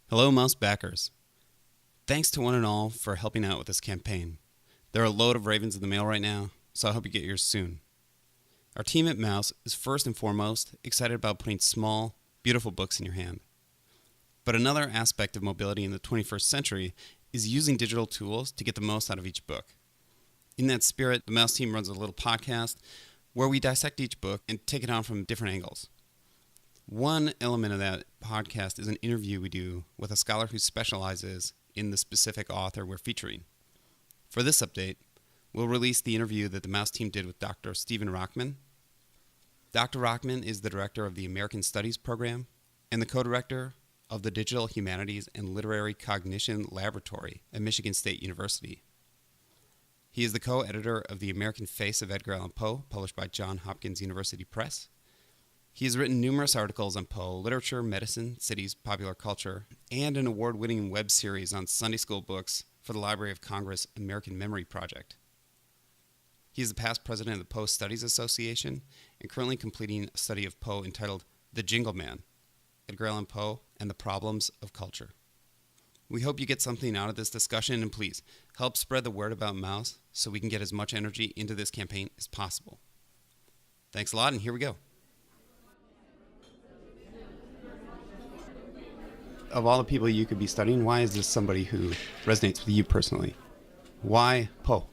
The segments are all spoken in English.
Hello, Mouse backers. Thanks to one and all for helping out with this campaign. There are a load of ravens in the mail right now, so I hope you get yours soon. Our team at Mouse is first and foremost excited about putting small, beautiful books in your hand. But another aspect of mobility in the 21st century is using digital tools to get the most out of each book. In that spirit, the Mouse team runs a little podcast where we dissect each book and take it on from different angles. One element of that podcast is an interview we do with a scholar who specializes in the specific author we're featuring. For this update, we'll release the interview that the Mouse team did with Dr. Stephen Rachman. Dr. Rachman is the director of the American Studies program and the co-director of the Digital Humanities and Literary Cognition Laboratory at Michigan State University. He is the co-editor of The American Face of Edgar Allan Poe, published by Johns Hopkins University Press. He has written numerous articles on Poe, literature, medicine, cities, popular culture, and an award-winning web series on Sunday school books for the Library of Congress American Memory Project. He is the past president of the Poe Studies Association and currently completing a study of Poe entitled The Jingle Man, Edgar Allan Poe and the Problems of Culture. We hope you get something out of this discussion, and please help spread the word about Mouse so we can get as much energy into this campaign as possible. Thanks a lot, and here we go. Of all the people you could be studying, why is this somebody who resonates with you personally? Why Poe?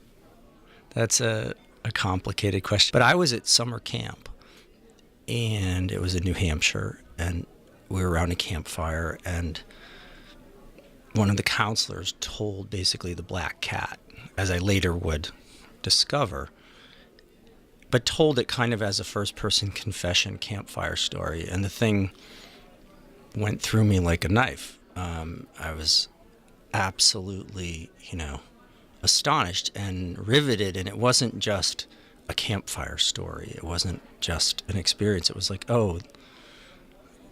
That's a complicated question. But I was at summer camp, and it was in New Hampshire, and we were around a campfire, and one of the counselors told basically the black cat, as I later would discover, but told it kind of as a first-person confession campfire story, and the thing went through me like a knife. I was absolutely, astonished and riveted, and it wasn't just a campfire story. It wasn't just an experience. It was like, oh,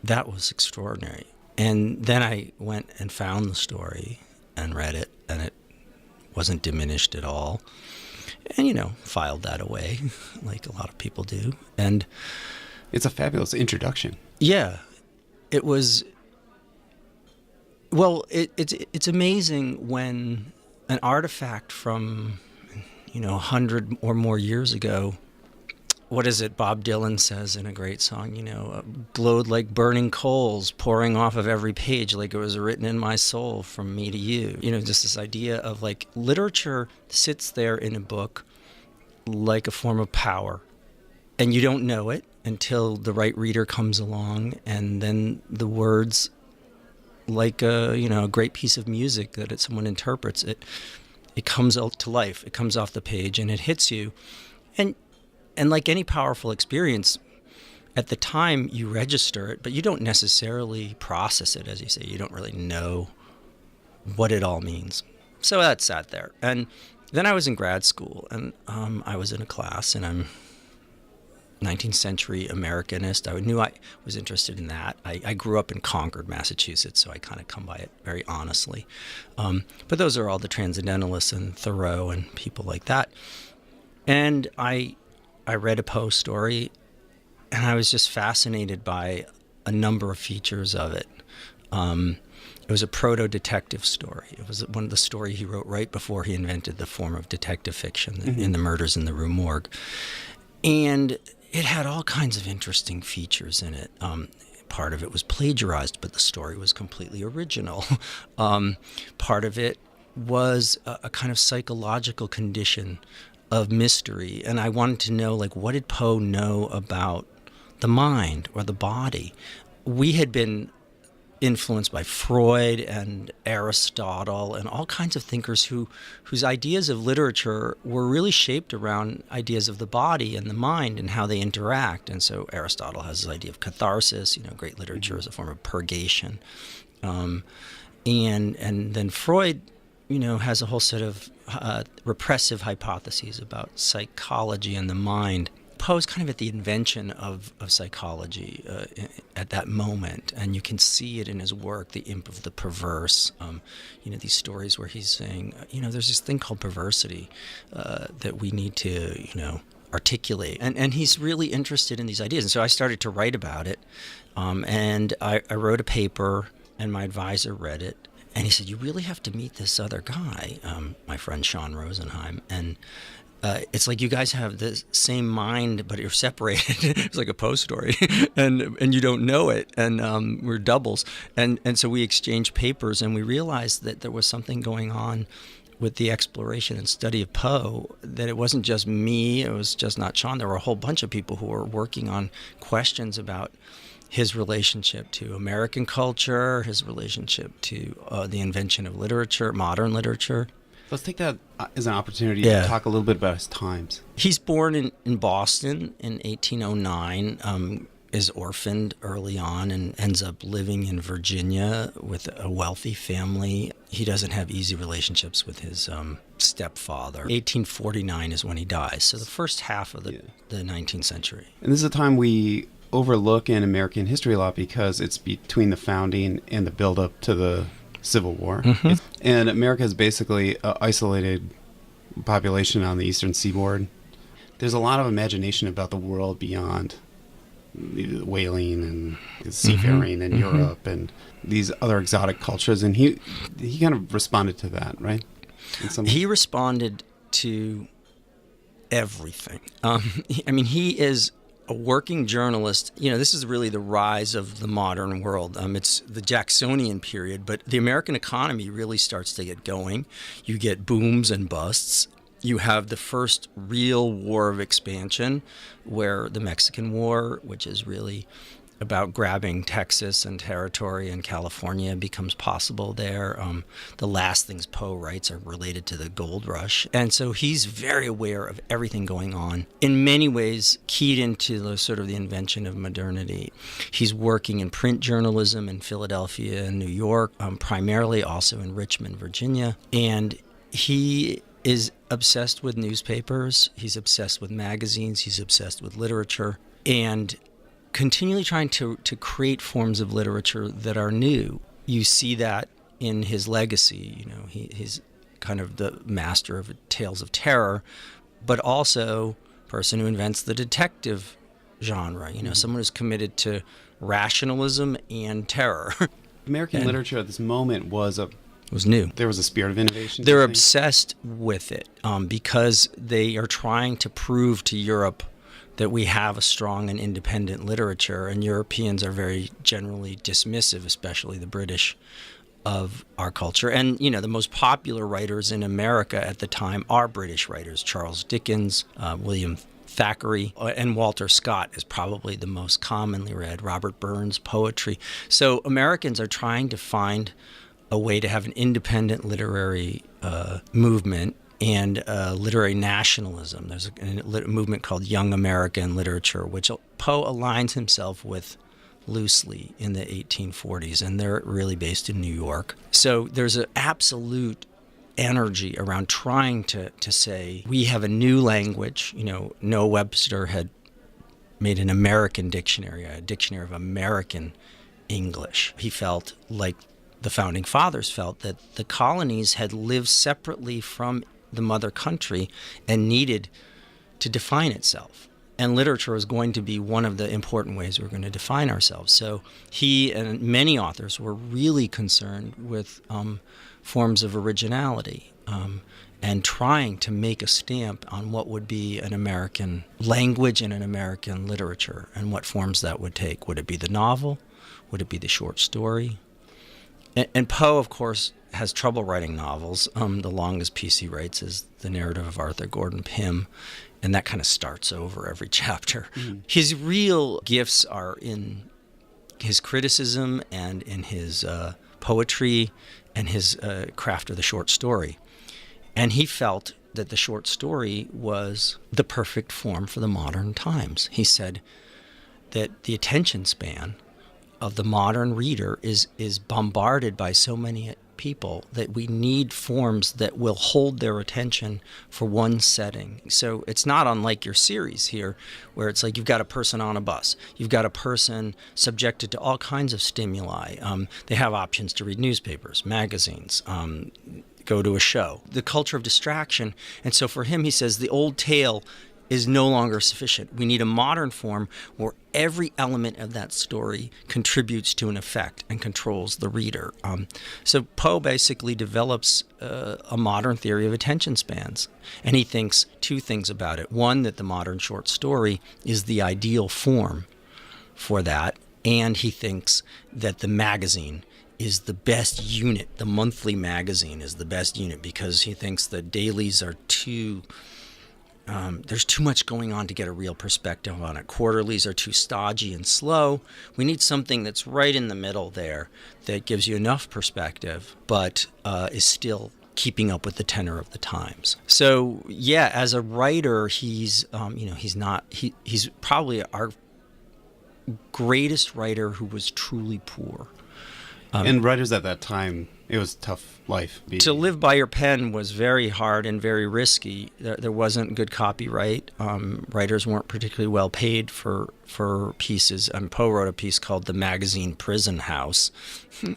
that was extraordinary. And then I went and found the story and read it, and it wasn't diminished at all. And, filed that away like a lot of people do. And it's a fabulous introduction. Yeah. It was, well, it's amazing when an artifact from, 100 or more years ago, what is it Bob Dylan says in a great song, glowed like burning coals pouring off of every page like it was written in my soul from me to you. Just this idea of like literature sits there in a book like a form of power, and you don't know it until the right reader comes along, and then the words, like a great piece of music that someone interprets, it comes out to life. It comes off the page and it hits you, and like any powerful experience, at the time you register it, but you don't necessarily process it, as you say. You don't really know what it all means. So that sat there, and then I was in grad school, and I was in a class, and I'm 19th century Americanist. I knew I was interested in that. I grew up in Concord, Massachusetts, so I kind of come by it very honestly. But those are all the transcendentalists and Thoreau and people like that. And I read a Poe story, and I was just fascinated by a number of features of it. It was a proto-detective story. It was one of the stories he wrote right before he invented the form of detective fiction in The Murders in the Rue Morgue. And it had all kinds of interesting features in it. Part of it was plagiarized, but the story was completely original. Part of it was a kind of psychological condition of mystery. And I wanted to know, what did Poe know about the mind or the body? We had been influenced by Freud and Aristotle and all kinds of thinkers whose ideas of literature were really shaped around ideas of the body and the mind and how they interact. And so Aristotle has this idea of catharsis, great literature as a form of purgation. And then Freud, has a whole set of repressive hypotheses about psychology and the mind. Poe's kind of at the invention of psychology at that moment, and you can see it in his work, the imp of the perverse, these stories where he's saying, there's this thing called perversity that we need to, articulate. And he's really interested in these ideas. And so I started to write about it, and I wrote a paper and my advisor read it. And he said, you really have to meet this other guy, my friend Sean Rosenheim. And it's like you guys have the same mind, but you're separated. It's like a Poe story, and you don't know it. And we're doubles. And so we exchanged papers, and we realized that there was something going on with the exploration and study of Poe, that it wasn't just me, it was just not Sean. There were a whole bunch of people who were working on questions about his relationship to American culture, his relationship to the invention of literature, modern literature. Let's take that as an opportunity to talk a little bit about his times. He's born in Boston in 1809, is orphaned early on and ends up living in Virginia with a wealthy family. He doesn't have easy relationships with his stepfather. 1849 is when he dies, so the first half of the 19th century. And this is a time we overlook in American history a lot because it's between the founding and the build-up to the Civil War. Mm-hmm. And America is basically an isolated population on the eastern seaboard. There's a lot of imagination about the world beyond whaling and seafaring in Europe and these other exotic cultures. And he kind of responded to that, right? He responded to everything. I mean, he is a working journalist. You know, this is really the rise of the modern world. It's the Jacksonian period, but the American economy really starts to get going. You get booms and busts. You have the first real war of expansion, where the Mexican War, which is really about grabbing Texas and territory in California, becomes possible there. The last things Poe writes are related to the gold rush. And so he's very aware of everything going on, in many ways keyed into the sort of the invention of modernity. He's working in print journalism in Philadelphia and New York, primarily also in Richmond, Virginia. And he is obsessed with newspapers. He's obsessed with magazines. He's obsessed with literature. And continually trying to create forms of literature that are new. You see that in his legacy. You know, he's kind of the master of tales of terror, but also person who invents the detective genre. You know, someone who's committed to rationalism and terror. American literature at this moment was new. There was a spirit of innovation. They're obsessed with it because they are trying to prove to Europe that we have a strong and independent literature, and Europeans are very generally dismissive, especially the British, of our culture. And, you know, the most popular writers in America at the time are British writers. Charles Dickens, William Thackeray, and Walter Scott is probably the most commonly read. Robert Burns' poetry. So Americans are trying to find a way to have an independent literary movement and literary nationalism. There's a movement called Young American Literature, which Poe aligns himself with loosely in the 1840s, and they're really based in New York. So there's an absolute energy around trying to say, we have a new language. You know, Noah Webster had made an American dictionary, a dictionary of American English. He felt like the Founding Fathers felt that the colonies had lived separately from the mother country and needed to define itself. And literature is going to be one of the important ways we're going to define ourselves. So he and many authors were really concerned with forms of originality and trying to make a stamp on what would be an American language and an American literature and what forms that would take. Would it be the novel? Would it be the short story? And Poe, of course, has trouble writing novels. The longest piece he writes is the narrative of Arthur Gordon Pym, and that kind of starts over every chapter. Mm-hmm. His real gifts are in his criticism and in his poetry and his craft of the short story. And he felt that the short story was the perfect form for the modern times. He said that the attention span of the modern reader is bombarded by so many people that we need forms that will hold their attention for one setting. So it's not unlike your series here, where it's like you've got a person on a bus, you've got a person subjected to all kinds of stimuli. They have options to read newspapers, magazines, go to a show. The culture of distraction. And so for him, he says the old tale is no longer sufficient. We need a modern form where every element of that story contributes to an effect and controls the reader. So Poe basically develops a modern theory of attention spans, and he thinks two things about it. One, that the modern short story is the ideal form for that, and he thinks that the magazine is the best unit. The monthly magazine is the best unit because he thinks that dailies are too... there's too much going on to get a real perspective on it. Quarterlies are too stodgy and slow. We need something that's right in the middle there that gives you enough perspective, but is still keeping up with the tenor of the times. So yeah, as a writer, he's probably our greatest writer who was truly poor. And writers at that time, it was a tough life. To live by your pen was very hard and very risky. There wasn't good copyright. Writers weren't particularly well paid for pieces. Poe wrote a piece called The Magazine Prison House,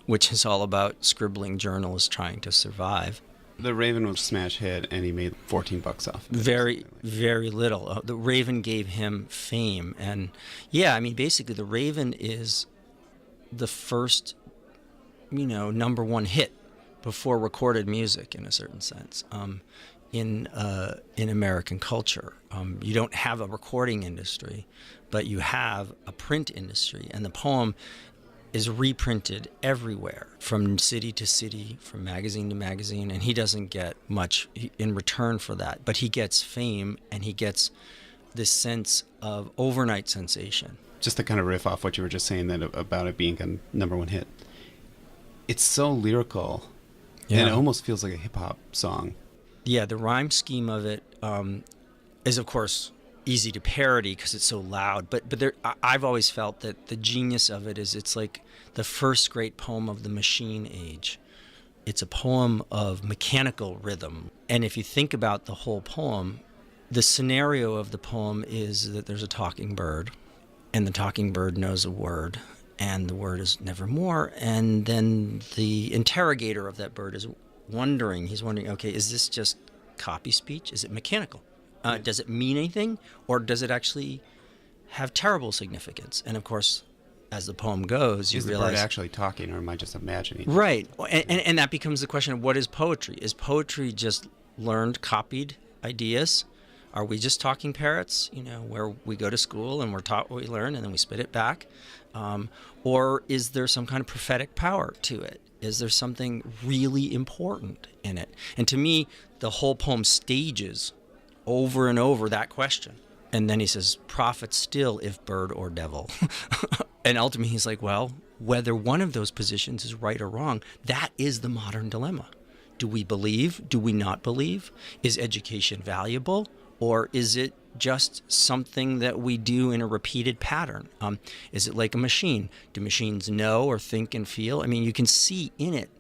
which is all about scribbling journalists trying to survive. The Raven was a smash hit, and he made $14 off. Very, very little. The Raven gave him fame. And yeah, I mean, basically, The Raven is the first number one hit before recorded music, in a certain sense, in American culture. You don't have a recording industry, but you have a print industry, and the poem is reprinted everywhere, from city to city, from magazine to magazine, and he doesn't get much in return for that, but he gets fame, and he gets this sense of overnight sensation. Just to kind of riff off what you were just saying about it being a number one hit. It's so lyrical, and it almost feels like a hip-hop song. Yeah, the rhyme scheme of it is, of course, easy to parody because it's so loud. But I've always felt that the genius of it is it's like the first great poem of the machine age. It's a poem of mechanical rhythm. And if you think about the whole poem, the scenario of the poem is that there's a talking bird, and the talking bird knows a word, and the word is nevermore. And then the interrogator of that bird is wondering, okay, is this just copy speech? Is it mechanical? Does it mean anything? Or does it actually have terrible significance? And of course, as the poem goes, you realize... Is the bird actually talking, or am I just imagining? Right. And that becomes the question of what is poetry? Is poetry just learned, copied ideas? Are we just talking parrots, where we go to school and we're taught what we learn and then we spit it back? Or is there some kind of prophetic power to it? Is there something really important in it? And to me, the whole poem stages over and over that question. And then he says, prophet still if bird or devil. And ultimately he's like, well, whether one of those positions is right or wrong, that is the modern dilemma. Do we believe? Do we not believe? Is education valuable? Or is it just something that we do in a repeated pattern? Is it like a machine? Do machines know or think and feel? I mean, you can see in it,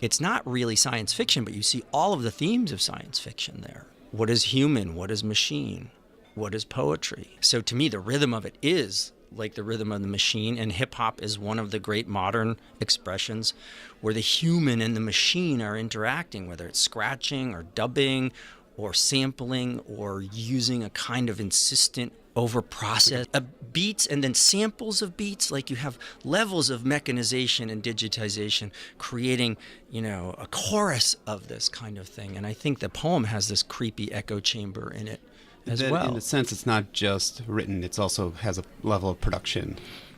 it's not really science fiction, but you see all of the themes of science fiction there. What is human? What is machine? What is poetry? So to me, the rhythm of it is like the rhythm of the machine, and hip-hop is one of the great modern expressions where the human and the machine are interacting, whether it's scratching or dubbing or sampling or using a kind of insistent over-process beats and then samples of beats. Like you have levels of mechanization and digitization creating, a chorus of this kind of thing. And I think the poem has this creepy echo chamber in it as well. In a sense, it's not just written, it also has a level of production.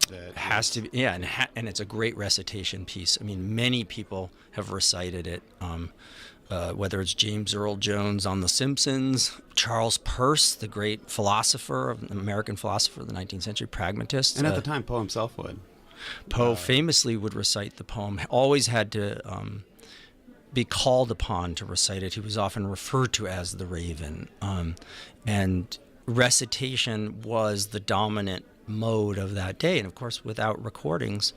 It has to be, yeah, and it's a great recitation piece. I mean, many people have recited it. Whether it's James Earl Jones on The Simpsons, Charles Peirce, the great philosopher, American philosopher of the 19th century, pragmatist. And at the time, Poe himself would. Poe famously would recite the poem, always had to be called upon to recite it. He was often referred to as the Raven. And recitation was the dominant mode of that day. And of course, without recordings,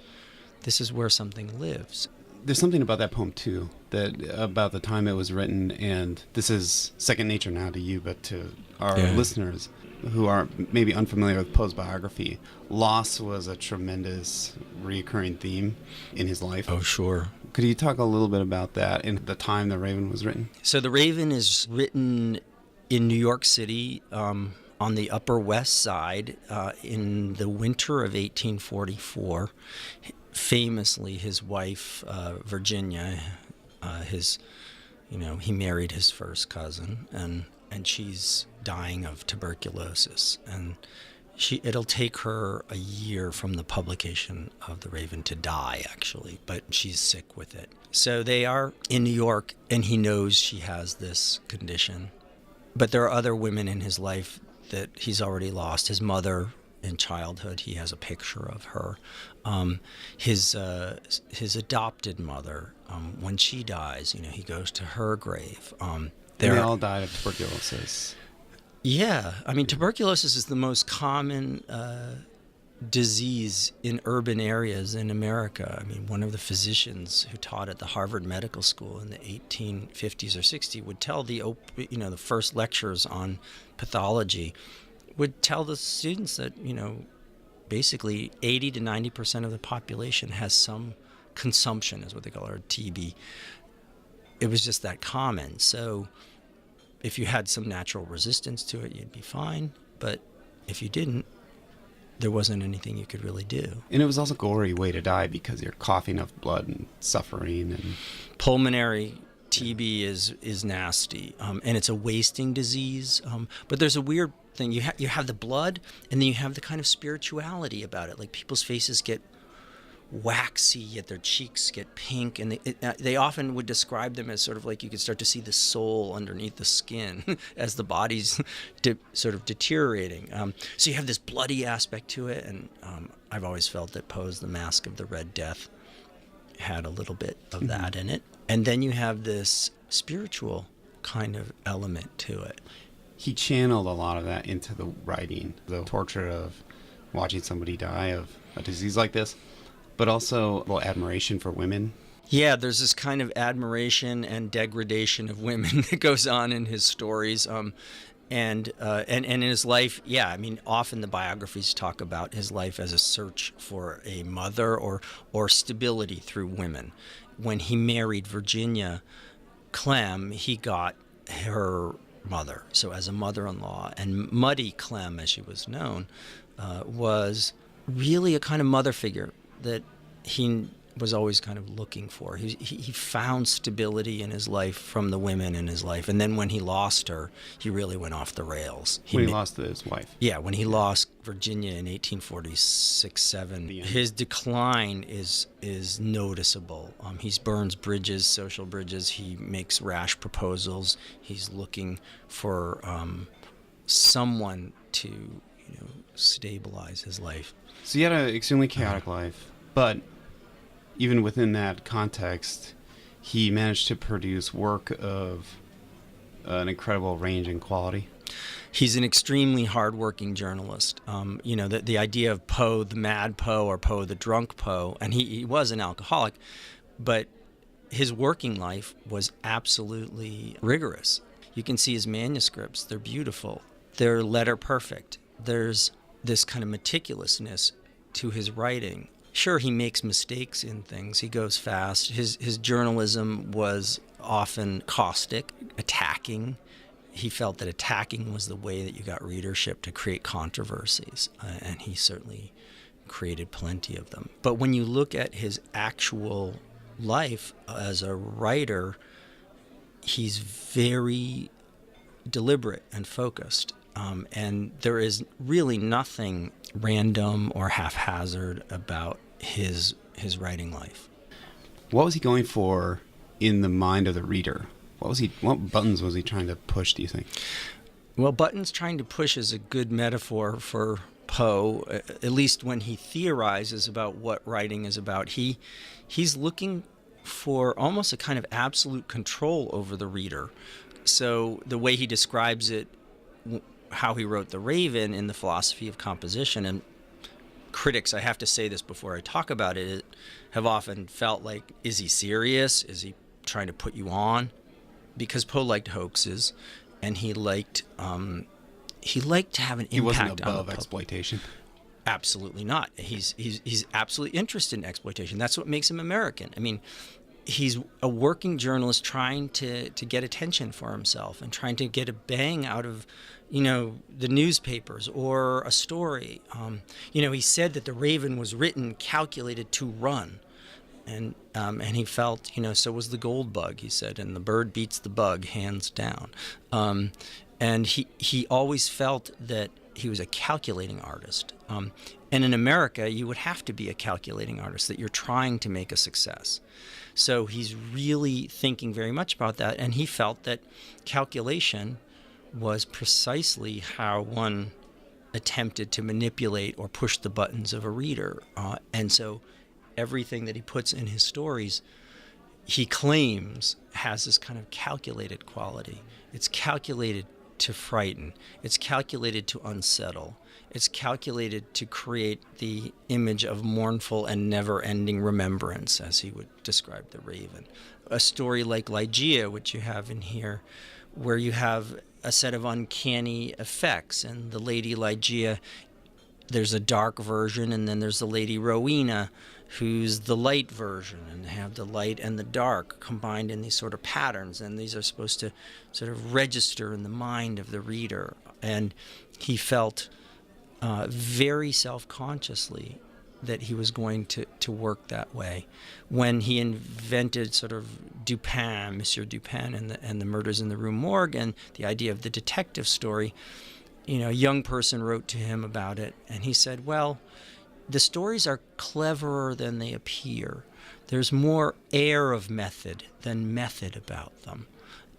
this is where something lives. There's something about that poem, too, that about the time it was written, and this is second nature now to you, but to our listeners who are maybe unfamiliar with Poe's biography, loss was a tremendous recurring theme in his life. Oh, sure. Could you talk a little bit about that and the time The Raven was written? So The Raven is written in New York City on the Upper West Side in the winter of 1844. Famously, his wife, Virginia, he married his first cousin, and she's dying of tuberculosis. And it'll take her a year from the publication of The Raven to die, actually, but she's sick with it. So they are in New York, and he knows she has this condition. But there are other women in his life that he's already lost. His mother in childhood, he has a picture of her. His adopted mother, when she dies, he goes to her grave. They all died of tuberculosis. Yeah, I mean, tuberculosis is the most common disease in urban areas in America. I mean, one of the physicians who taught at the Harvard Medical School in the 1850s or 60s would tell the first lectures on pathology, would tell the students that, basically 80 to 90% of the population has some consumption, is what they call it, or TB. It was just that common. So if you had some natural resistance to it, you'd be fine. But if you didn't, there wasn't anything you could really do. And it was also a gory way to die because you're coughing up blood and suffering. And pulmonary TB is nasty, and it's a wasting disease. But there's a weird thing. You have the blood, and then you have the kind of spirituality about it. Like people's faces get waxy, yet their cheeks get pink, and they often would describe them as sort of like you could start to see the soul underneath the skin as the body's sort of deteriorating. So you have this bloody aspect to it, and I've always felt that Poe's The Mask of the Red Death had a little bit of that in it. And then you have this spiritual kind of element to it. He channeled a lot of that into the writing, the torture of watching somebody die of a disease like this, but also admiration for women. Yeah, there's this kind of admiration and degradation of women that goes on in his stories. And in his life, yeah, I mean, often the biographies talk about his life as a search for a mother or stability through women. When he married Virginia Clem, he got her mother, so as a mother-in-law. And Muddy Clem, as she was known, was really a kind of mother figure that he was always kind of looking for. He found stability in his life from the women in his life, and then when he lost her, he really went off the rails. When he lost his wife. Yeah, when he lost Virginia in 1846-7, his decline is noticeable. He burns bridges, social bridges. He makes rash proposals. He's looking for someone to stabilize his life. So he had an extremely chaotic life, but even within that context, he managed to produce work of an incredible range and quality. He's an extremely hardworking journalist. The idea of Poe, the mad Poe, or Poe, the drunk Poe, and he was an alcoholic, but his working life was absolutely rigorous. You can see his manuscripts. They're beautiful. They're letter perfect. There's this kind of meticulousness to his writing. Sure, he makes mistakes in things. He goes fast. His journalism was often caustic, attacking. He felt that attacking was the way that you got readership to create controversies, and he certainly created plenty of them. But when you look at his actual life as a writer, he's very deliberate and focused, and there is really nothing random or haphazard about his writing life. What was he going for in the mind of the reader? What buttons was he trying to push, do you think? Well, buttons trying to push is a good metaphor for Poe, at least when he theorizes about what writing is about. He's looking for almost a kind of absolute control over the reader. So the way he describes it, how he wrote The Raven in the philosophy of composition, and critics, I have to say this before I talk about it, have often felt like, is he serious? Is he trying to put you on? Because Poe liked hoaxes, and he liked to have an impact on He wasn't above exploitation. Absolutely not. He's absolutely interested in exploitation. That's what makes him American. I mean, he's a working journalist trying to get attention for himself and trying to get a bang out of, the newspapers or a story. He said that The Raven was written, calculated to run. And he felt, so was the gold bug, he said, and the bird beats the bug, hands down. And he always felt that he was a calculating artist. And in America, you would have to be a calculating artist, that you're trying to make a success. So he's really thinking very much about that, and he felt that calculation was precisely how one attempted to manipulate or push the buttons of a reader. And so everything that he puts in his stories, he claims, has this kind of calculated quality. It's calculated to frighten. It's calculated to unsettle. It's calculated to create the image of mournful and never-ending remembrance, as he would describe the Raven. A story like Ligeia, which you have in here, where you have a set of uncanny effects, and the Lady Ligeia, there's a dark version, and then there's the Lady Rowena, who's the light version, and they have the light and the dark combined in these sort of patterns, and these are supposed to sort of register in the mind of the reader. And he felt very self-consciously that he was going to work that way. When he invented sort of Dupin, Monsieur Dupin, and the Murders in the Rue Morgue, and the idea of the detective story, a young person wrote to him about it, and he said, well, the stories are cleverer than they appear. There's more air of method than method about them.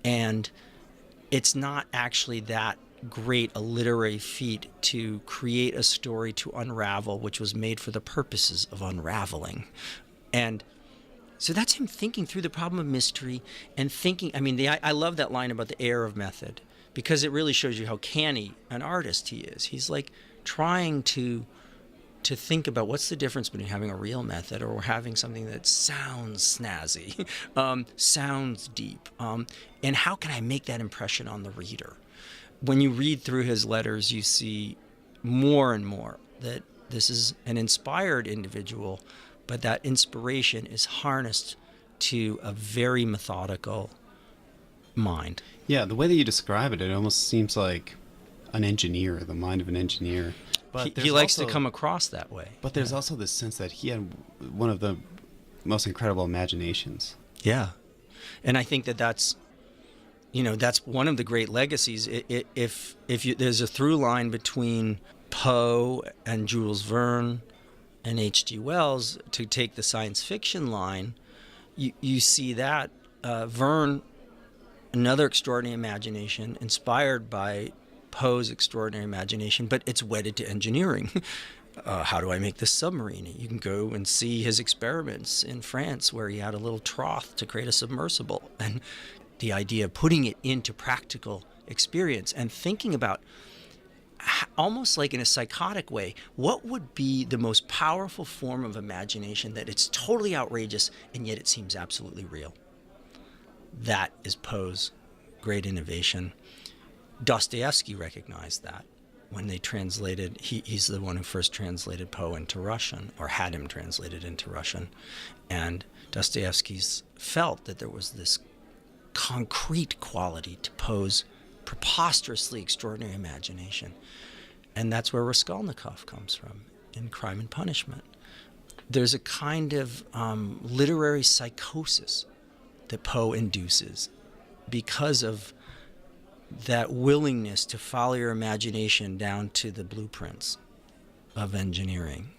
And it's not actually that great a literary feat to create a story to unravel, which was made for the purposes of unraveling. And so that's him thinking through the problem of mystery and thinking, I love that line about the air of method, because it really shows you how canny an artist he is. He's like trying to think about what's the difference between having a real method or having something that sounds snazzy, sounds deep, and how can I make that impression on the reader? When you read through his letters, you see more and more that this is an inspired individual, but that inspiration is harnessed to a very methodical mind. Yeah, the way that you describe it, it almost seems like an engineer, the mind of an engineer. But he likes to come across that way. But there's also this sense that he had one of the most incredible imaginations. Yeah. And I think that's one of the great legacies. If there's a through line between Poe and Jules Verne and H.G. Wells, to take the science fiction line, you see that Verne, another extraordinary imagination, inspired by Poe's extraordinary imagination, but it's wedded to engineering. How do I make this submarine? You can go and see his experiments in France, where he had a little trough to create a submersible, and the idea of putting it into practical experience and thinking about, almost like in a psychotic way, what would be the most powerful form of imagination that it's totally outrageous and yet it seems absolutely real. That is Poe's great innovation. Dostoevsky recognized that when they translated, he's the one who first translated Poe into Russian, or had him translated into Russian. And Dostoevsky's felt that there was this concrete quality to Poe's preposterously extraordinary imagination. And that's where Raskolnikov comes from in Crime and Punishment. There's a kind of literary psychosis that Poe induces because of that willingness to follow your imagination down to the blueprints of engineering.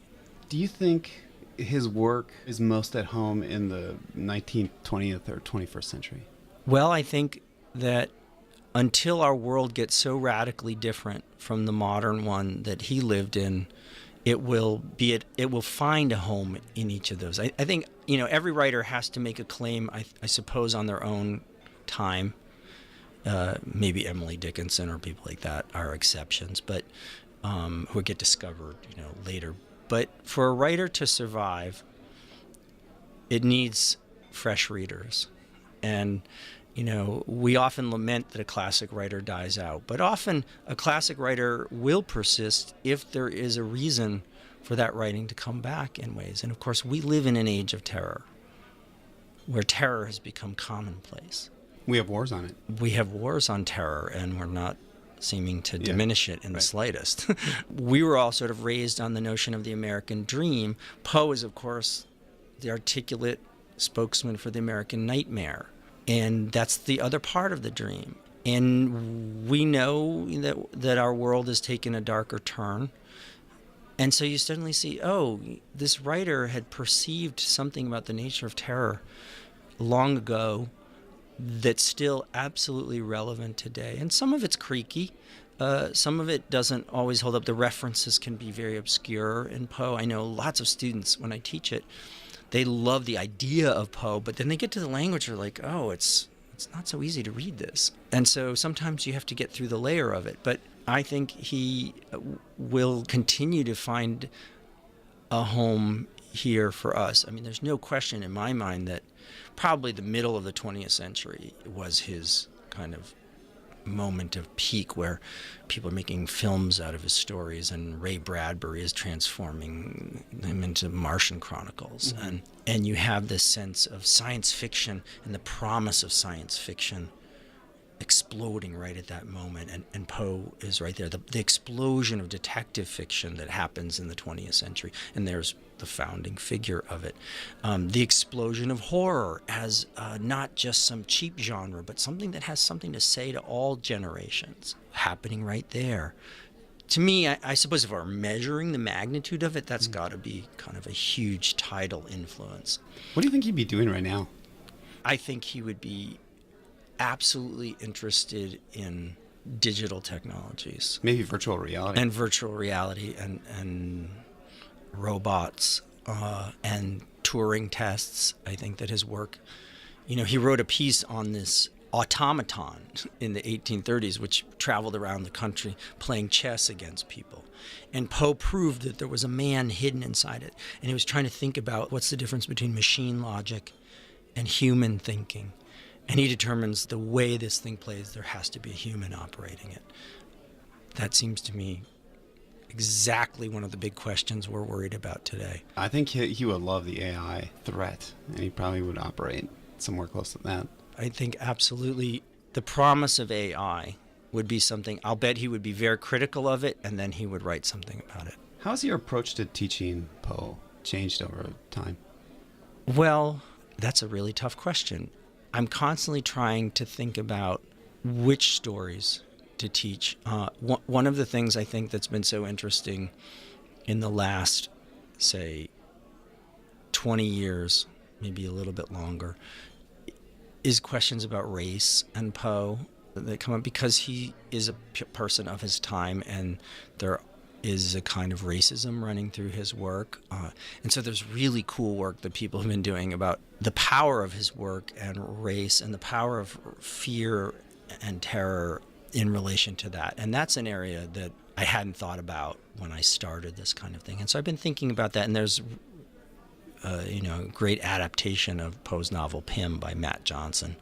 Do you think his work is most at home in the 19th, 20th, or 21st century? Well, I think that until our world gets so radically different from the modern one that he lived in, it will find a home in each of those. I think, every writer has to make a claim, I suppose, on their own time. Maybe Emily Dickinson or people like that are exceptions, but who get discovered, later. But for a writer to survive, it needs fresh readers. And, we often lament that a classic writer dies out, but often a classic writer will persist if there is a reason for that writing to come back in ways. And of course, we live in an age of terror. where terror has become commonplace. We have wars on it. We have wars on terror, and we're not seeming to diminish it in the slightest. We were all sort of raised on the notion of the American dream. Poe is, of course, the articulate spokesman for the American nightmare. And that's the other part of the dream. And we know that our world has taken a darker turn. And so you suddenly see, oh, this writer had perceived something about the nature of terror long ago that's still absolutely relevant today. And some of it's creaky. Some of it doesn't always hold up. The references can be very obscure in Poe. I know lots of students, when I teach it, they love the idea of Poe, but then they get to the language, they're like, oh, it's not so easy to read this. And so sometimes you have to get through the layer of it. But I think he will continue to find a home here for us. I mean, there's no question in my mind that probably the middle of the 20th century was his kind of moment of peak, where people are making films out of his stories, and Ray Bradbury is transforming him into Martian Chronicles. Mm-hmm. And you have this sense of science fiction and the promise of science fiction exploding right at that moment, and Poe is right there. The explosion of detective fiction that happens in the 20th century, and there's the founding figure of it. The explosion of horror as not just some cheap genre, but something that has something to say to all generations, happening right there. To me, I suppose if we're measuring the magnitude of it, that's got to be kind of a huge tidal influence. What do you think he'd be doing right now? I think he would be absolutely interested in digital technologies. Maybe virtual reality. And virtual reality and robots and Turing tests. I think that his work, he wrote a piece on this automaton in the 1830s, which traveled around the country playing chess against people. And Poe proved that there was a man hidden inside it. And he was trying to think about what's the difference between machine logic and human thinking. And he determines the way this thing plays, there has to be a human operating it. That seems to me exactly one of the big questions we're worried about today. I think he would love the AI threat, and he probably would operate somewhere close to that. I think absolutely the promise of AI would be something, I'll bet he would be very critical of it, and then he would write something about it. How has your approach to teaching Poe changed over time? Well, that's a really tough question. I'm constantly trying to think about which stories to teach. One of the things I think that's been so interesting in the last, say, 20 years, maybe a little bit longer, is questions about race and Poe that come up, because he is a person of his time, and there is a kind of racism running through his work. And so there's really cool work that people have been doing about the power of his work and race, and the power of fear and terror in relation to that. And that's an area that I hadn't thought about when I started this kind of thing. And so I've been thinking about that. And there's a great adaptation of Poe's novel Pym by Matt Johnson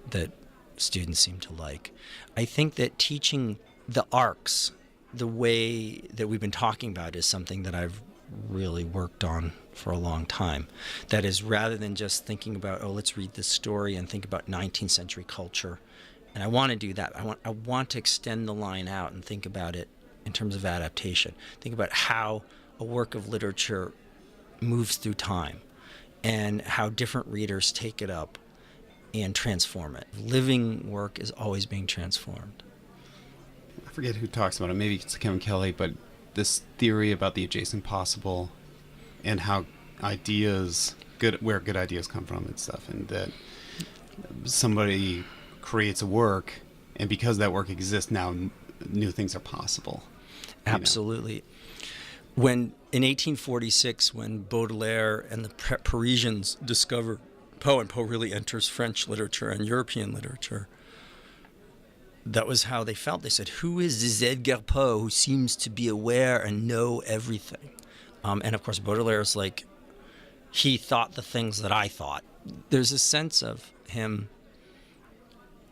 that students seem to like. I think that teaching the arcs the way that we've been talking about is something that I've really worked on for a long time. That is, rather than just thinking about, let's read this story and think about 19th century culture. And I want to do that. I want to extend the line out and think about it in terms of adaptation. Think about how a work of literature moves through time and how different readers take it up and transform it. Living work is always being transformed. I forget who talks about it. Maybe it's Kevin Kelly, but this theory about the adjacent possible and how where good ideas come from and stuff, and that somebody creates a work, and because that work exists now, new things are possible. Absolutely. When in 1846, when Baudelaire and the Parisians discover Poe, and Poe really enters French literature and European literature, that was how they felt. They said, who is this Edgar Poe who seems to be aware and know everything? And of course, Baudelaire is like, he thought the things that I thought. There's a sense of him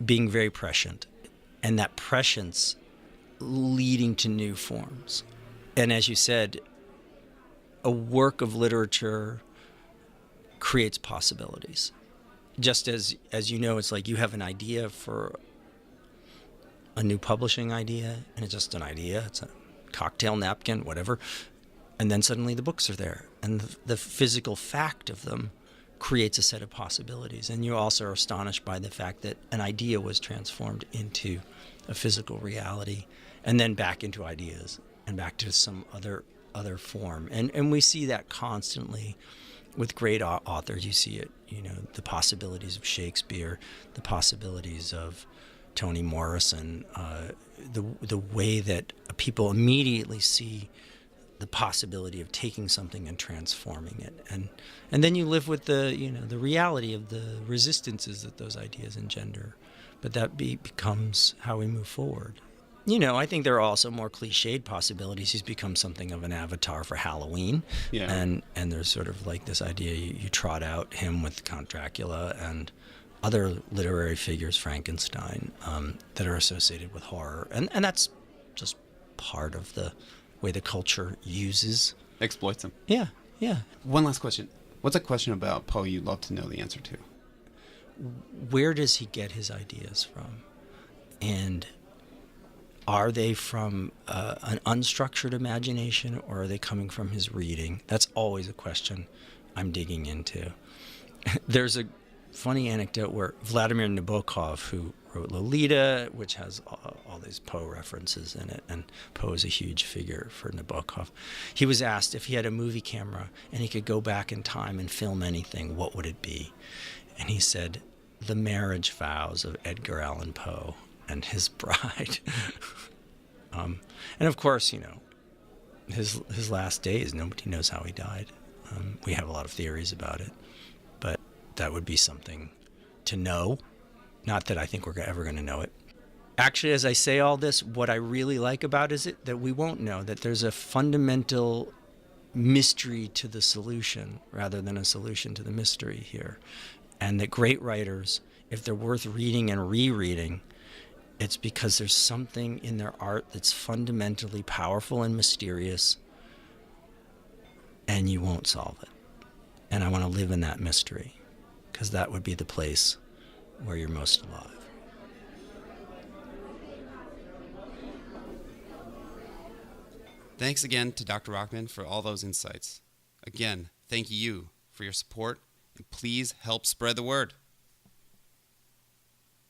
being very prescient, and that prescience leading to new forms. And as you said, a work of literature creates possibilities. just as you know, it's like you have an idea for a new publishing idea, and it's just an idea. It's a cocktail napkin, whatever. And then suddenly the books are there, and the physical fact of them creates a set of possibilities. And you also are astonished by the fact that an idea was transformed into a physical reality, and then back into ideas, and back to some other form. And we see that constantly with great authors. You see it, the possibilities of Shakespeare, the possibilities of Toni Morrison, the way that people immediately see the possibility of taking something and transforming it, and then you live with the reality of the resistances that those ideas engender, but that becomes how we move forward. I think there are also more cliched possibilities. He's become something of an avatar for Halloween, and there's sort of like this idea you trot out him with Count Dracula and other literary figures, Frankenstein, that are associated with horror, and that's just part of the way the culture exploits them. Yeah. One last question. What's a question about Poe you'd love to know the answer to? Where does he get his ideas from? And are they from an unstructured imagination, or are they coming from his reading? That's always a question I'm digging into. There's a funny anecdote where Vladimir Nabokov, who wrote Lolita, which has all these Poe references in it, and Poe is a huge figure for Nabokov. He was asked if he had a movie camera and he could go back in time and film anything, what would it be? And he said, the marriage vows of Edgar Allan Poe and his bride. And of course, his last days, nobody knows how he died. We have a lot of theories about it, but that would be something to know. Not that I think we're ever going to know it. Actually, as I say all this, what I really like about it is that we won't know, that there's a fundamental mystery to the solution rather than a solution to the mystery here. And that great writers, if they're worth reading and rereading, it's because there's something in their art that's fundamentally powerful and mysterious, and you won't solve it. And I want to live in that mystery, because that would be the place where you're most alive. Thanks again to Dr. Rachman for all those insights. Again, thank you for your support, and please help spread the word.